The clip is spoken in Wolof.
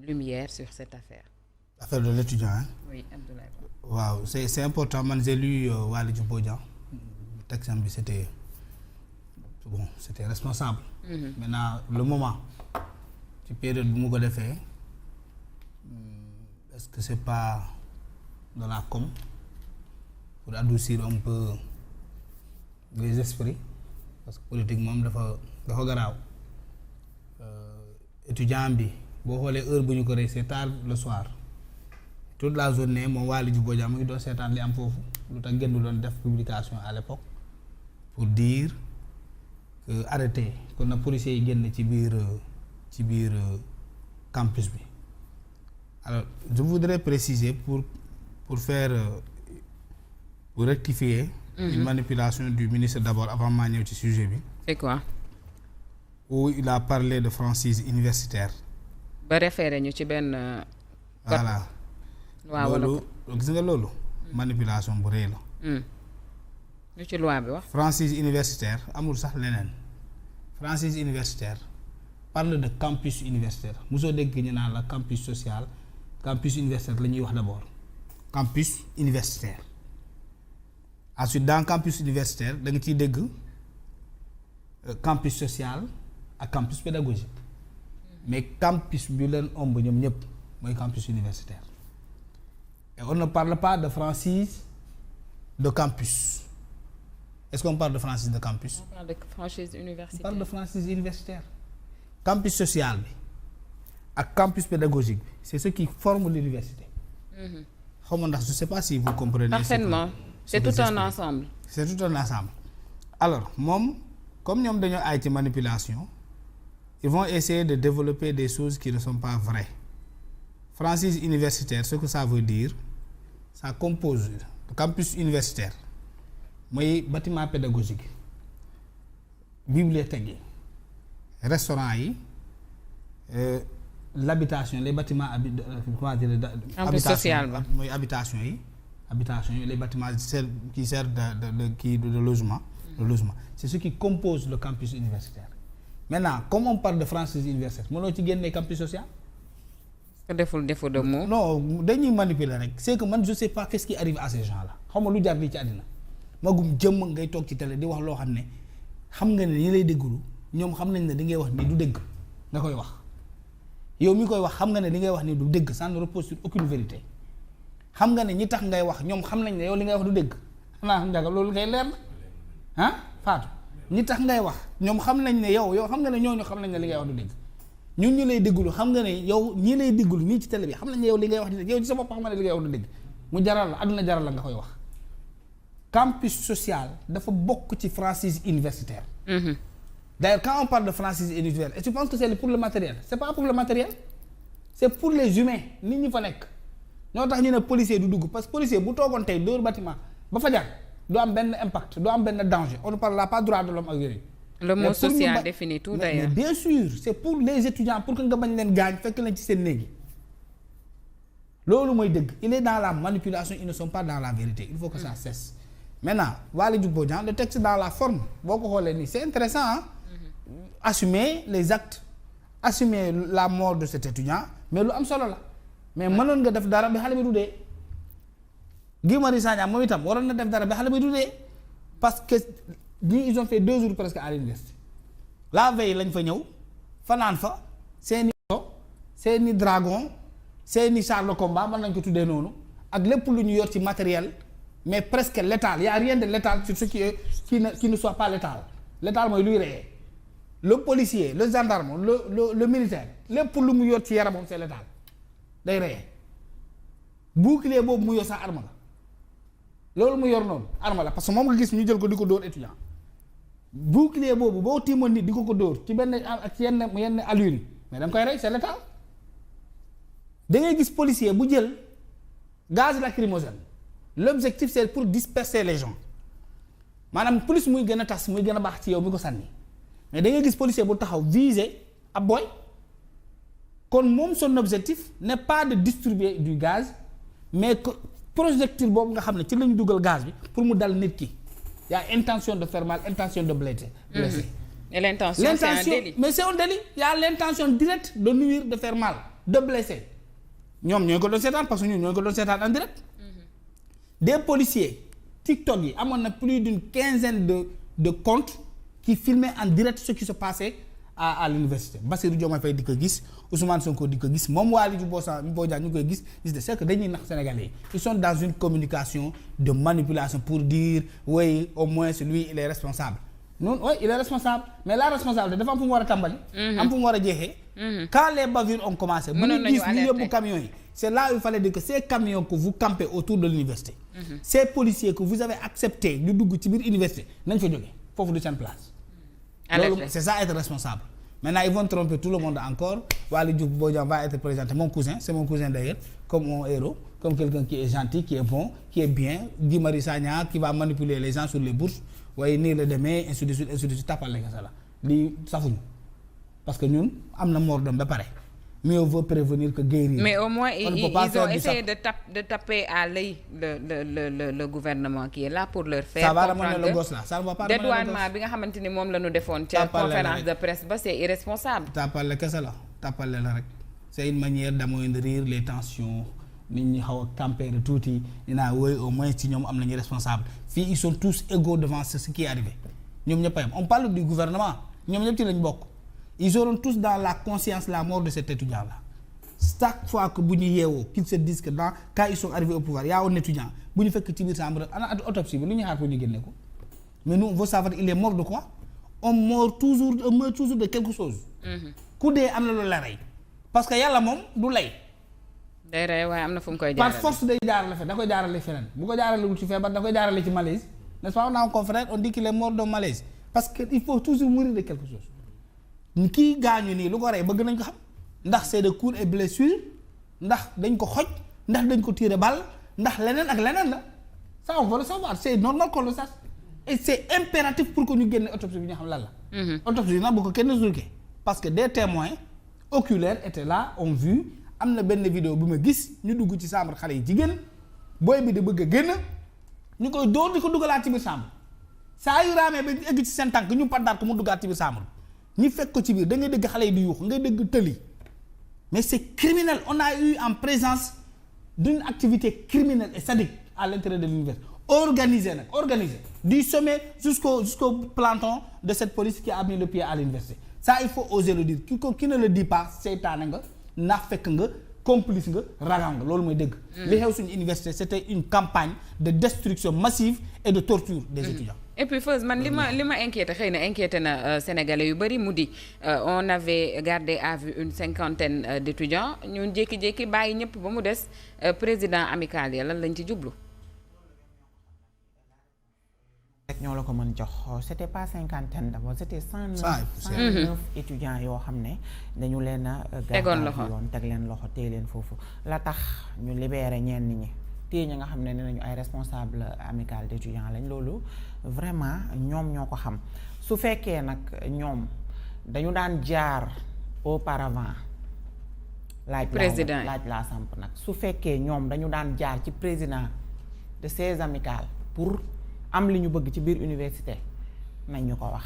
lumière sur cette affaire. Affaire de l'étudiant, hein? Oui, Abdoulaye Ba. Waaw, c'est important. Man j'ai lu Waly Diouf Bodian. Texte bi c'était responsable. Maintenant le moment ci période bi mu ko defee est-ce que c'est pas de la com pour adoucir un peu les esprits parce que politique moom dafa garaaw étudiant bi boo xoolee heure bu ñu ko rey c'est tard le soir toute la journée moom Waly Diouf Bodian mu ngi doon seetaan li am foofu lu tax gën doon def publication à l'époque pour dire que arrêté kon na policiers yi génn ci biir campus bi. Alors je voudrais préciser pour rectifier une manipulation du ministre d'abord avant maa ñëw ci sujet bi. C'est quoi? Où il a parlé de franchise universitaire. ba référé ñu ci benn. Voilà. waaw loolu gis nga loolu. manipulation bu rëy la. lu ci loi bi wax. franchise universitaire amul sax leneen. franchise universitaire parle de campus universitaire mosoo dégg ñu naan la campus social campus universitaire la ñuy wax d'abord. campus universitaire. Ensuite dans campus universitaire da nga ciy dégg campus social ak campus pédagogique mais campus bi leen ëmb ñoom ñëpp mooy campus universitaire et on ne parle pas de franchise de campus. Est-ce qu'on parle de franchise de campus? On parle de franchise universitaire. On parle de franchise universitaire. Campus social bi ak campus pédagogique bi c'est ce qui forme l'université. Xaw ma ndax je sais pas si vous comprenez. Parfaitement. C'est tout un ensemble. C'est tout un ensemble. Alors moom comme ñoom dañoo aay ci manipulation ils vont essayer de développer des choses qui ne sont pas vraies. Franchise universitaire ce que ça veut dire ça compose le campus universitaire mooy bâtiment pédagogique bibliothèque yi restaurant yi l'habitation les bâtiments campus social ba mooy habitation yi les bâtiments qui servent de logement. Le logement c'est ce qui compose le campus universitaire. Maintenant comme on parle de franchise universitaire mënoo ci génne campus social. que deful défaut de mots. Non dañuy manipuler rek c'est que man je sais pas qu'est-ce qui arrive à ces gens là xaw ma lu jar lii ci àddina magum jëmm ngay toog ci télé di wax loo xam ne xam nga ne ñi lay déggulu ñoom xam nañ ne li ngay wax nii du dëgg nga koy wax yow mi koy wax xam nga ne li ngay wax nii du dëgg ça ne repose sur aucune vérité xam nga ne ñi tax ngay wax ñoom xam nañ ne yow li ngay wax du dëgg xanaa xam nga loolu ngay leer na ah Fatou ñi tax ngay wax ñoom xam nañ ne yow xam nga ne ñooñu xam nañ ne li ngay wax du dëgg ñun ñu lay déggulu xam nga ne yow ñi lay déggulu nii ci télé bi xam nañ ne yow li ngay wax du dëgg yow ci sa bopp xam nga ne li ngay wax du dëgg mu jaral la àdduna jaral la nga koy wax. Campus social dafa bokk ci franchise universitaire. D'ailleurs quand on parle de franchise universitaire et tu penses que c'est pour le matériel c'est pas pour le matériel c'est pour les humains nit ñi fa nekk ñoo tax ñu ne policier du dugg parce que policier bu toogoon tey dóor bâtiment ba fa jar du am benn impact du am benn danger on ne parle là pas droit de l'homme ak yooyu. Le mot social définit tout d'ailleurs. Mais bien sûr c'est pour les étudiants pour que nga bañ leen gaañ fekk leen ci seen néeg yi loolu mooy dëgg il est dans la manipulation ils ne sont pas dans la vérité il faut que ça cesse. Maintenant Waly Diouf Bodian le texte dans la forme boo ko xoolee nii c'est intéressant hein. Assumer les actes assumer la mort de cet étudiant mais lu am solo la mais mënoon nga def dara bi xale bi du dee Guy Marius Sagna moom itam waroon na def dara bi xale bi du dee parce que ñii ils ont fait 2 jours presque à l'université la veille lañ fa ñëw fanaan fa seeni dragon seeni char de combat mën nañ ko tuddee noonu ak lépp lu ñu yor ci matériel mais presque létal, il y a rien de létal sur ce qui ne soit pas létal. Létal mooy luy reyee le policier le gendarme le militaire lépp lu mu yor ci yaramam c'est létal day reyee bouclier boobu mu yor sa arme la loolu mu yor noonu arme la parce que moom nga gis ñu jël ko di ko dóor étudiant bouclier boobu boo tiimoon nit di ko dóor ci benn ak yenn allure yi mais da nga koy rey c'est létal da ngay gis policier bu jël gaz lacrymogène l'objectif c'est pour disperser les gens maanaam plus muy gën a tas muy gën a baax ci yow mi ko sànni mais da ngay gis policier bu taxaw viser ab boy kon moom son objectif n'est pas de distribuer du gaz mais que projectile boobu nga xam ne ci lañu dugal gaz bi pour mu dal nit ki y a intention de faire mal intention de blesser. Et l'intention c'est un délit. Mais c'est un délit. Il y a l'intention directe de nuire de faire mal de blessés ñoom ñooy ko doon seetaan parce que ñun ñooy ko doon seetaan en direct. Des policiers TikTok yi amoon na plus d'une quinzaine de comptes qui filmaient en direct ce qui se passait à l'université. Bassirou Diomaye Faye di ko gis, Ousmane Sonko di ko gis, moom Waly Diouf Bodian ñu koy gis c'est que dañuy nax Sénégalais ils sont dans une communication de manipulation pour dire oui au moins lui il est responsable. Non, oui il est responsable mais la responsabilité dafa am fu mu war a tàmbali. am fu mu war a jeexee. Quand les bavures ont commencé. mënoon nañu gis ñu yóbbu camions yi. C'est là où il fallait dire que ces camions que vous campez autour de l'université. Ces policiers que vous avez accepté ñu dugg ci biir université nañ fa jógee foofu du seen place. loolu c'est ça être responsable. Maintenant ils vont tromper tout le monde encore. Waly Diouf Bodian va être présenté mon cousin, c'est mon cousin d'ailleurs, comme mon héros, comme quelqu'un qui est gentil, qui est bon, qui est bien. Guy Marius Sagna qui va manipuler les gens sur les bourses. waaye nii la demee ainsi de suite tàppale kese la lii safuñu parce que ñun am na mort d'homme ba pare mieux vaut prévenir que guérir. Mais au moins ils ont essayé de taper à l'œil le gouvernement qui est là pour leur faire comprendre le gosse là ça va pas dédouanement bi nga xamante ni moom la ñu defoon ca conférence de presse ba c'est irresponsable. tàppale kese la tàppale la rek c'est une manière d'amoindrir les tensions. nit ñi xaw a tempérer tuuti dinaa woy au moins ci ñoom am nañu responsable fii ils sont tous égaux devant ce qui est arrivé ñoom ñëpp a yem on parle du gouvernement ñoom ñëpp ci lañ bokk ils auront tous dans la conscience la mort de cet étudiant là chaque fois que bu ñu yeewoo qu'ils se disent que quand ils sont arrivés au pouvoir y a un étudiant bu ñu fekk ci biir chambre ana autopsie bi lu ñu xaar pour ñu génne ko mais nous on veut savoir il est mort de quoi on meurt toujours de quelque chose ku dee am na lu la rey parce que yàlla moom du lay day rey waaye am na fu mu koy jaarale par force day jaarale fe da koy jaarale feneen bu ko jaaralewul ci feebar da koy jaarale ci malaise n'est-ce pas on a un confrère on dit qu'il est mort de malaise parce que il faut toujours mourir de quelque chose kii gaañu nii lu ko rey bëgg nañ ko xam ndax c'est de coups et blessures ndax dañ ko xoj ndax dañ ko tirer balle ndax leneen ak leneen la ça on veut le savoir c'est normal qu'on le sache et c'est impératif pour que ñu génne autopsie bi ñu xam lan la autopsie nag bu ko kenn surke parce que des témoins oculaires étaient là ont vu am na benn vidéo bu ma gis ñu dugg ci chambre xale yi jigéen booy bi di bëgg a génn ñu koy dóor di ko dugalaat ci biir chambre saa yu raamee ba egg ci seen tànk ñu paddaat ko mu duggaat ci biir chambre ñi fekk ko ci biir da ngay dégg xale yi di yuux ngay dégg tëli mais c'est criminel on a eu en présence d'une activité criminelle et sadique à l'intérieur de l'université organisée nag organisée du sommet jusqu'au planton de cette police qui a mis le pied à l'université ça il faut oser le dire qui ne le dit pas seytaane nga ndax fekk nga complice nga ragal nga loolu mooy dëgg. li xew suñu université c'était une campagne de destruction massive et de torture des étudiants. et puis Feuz man li ma inquiété xëy na inquiété na sénégalais yu bari mu di on avait gardé à vue une 50aine d'étudiants ñun jékki-jékki bàyyi ñëpp ba mu des président amical ya lan lañ ci jublu. rek ñoo la ko mën jox c'était pas 50aine d'abord c'était 109 étudiants yoo xam ne dañu leen a tegoon loxo yoon teg leen loxo téye leen foofu la tax ñu libéré ñenn ñi téye ñi nga xam ne nañu ay responsable amical d'étudiants lañ loolu vraiment ñoom ñoo ko xam su fekkee nag ñoom dañu daan jaar auparavant laaj laa samp nag su fekkee ñoom dañu daan jaar ci président de ces amicales pour am li ñu bëgg ci biir université nañ ñu ko wax